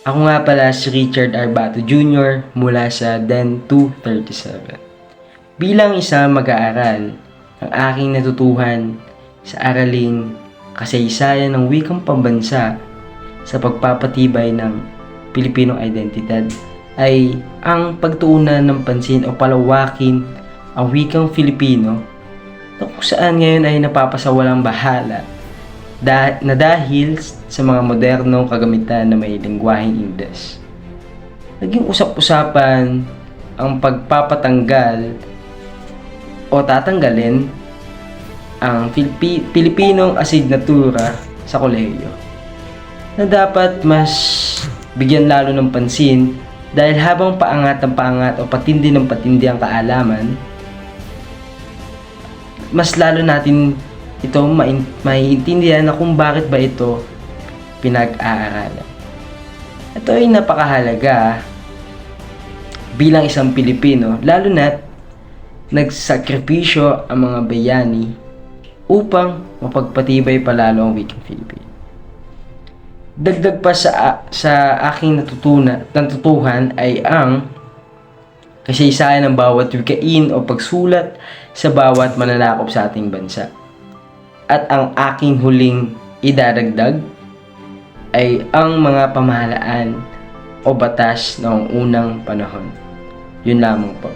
Ako nga pala si Richard Arbato Jr. mula sa DEN 237. Bilang isang mag-aaral, ang aking natutuhan sa araling kasaysayan ng wikang pambansa sa pagpapatibay ng Pilipinong identidad ay ang pagtuunan ng pansin o palawakin ang wikang Filipino na kung saan ngayon ay napapasawalang bahala na dahil sa mga modernong kagamitan na may lengguwaheng Ingles. Naging usap-usapan ang pagpapatanggal o tatanggalin ang Pilipinong asignatura sa kolehiyo na dapat mas bigyan lalo ng pansin dahil habang paangat ng paangat o patindi ng patindi ang kaalaman, mas lalo natin ito maiintindihan na kung bakit ba ito pinag-aaralan. Ito ay napakahalaga bilang isang Pilipino, lalo na't nagsakripisyo ang mga bayani upang mapagpatibay palalo ang wikang Filipino. Dagdag pa sa aking natutuhan ay ang kasaysayan ng bawat wikain o pagsulat sa bawat mananakop sa ating bansa. At ang aking huling idadagdag ay ang mga pamahalaan o batas noong unang panahon. Yun lamang po.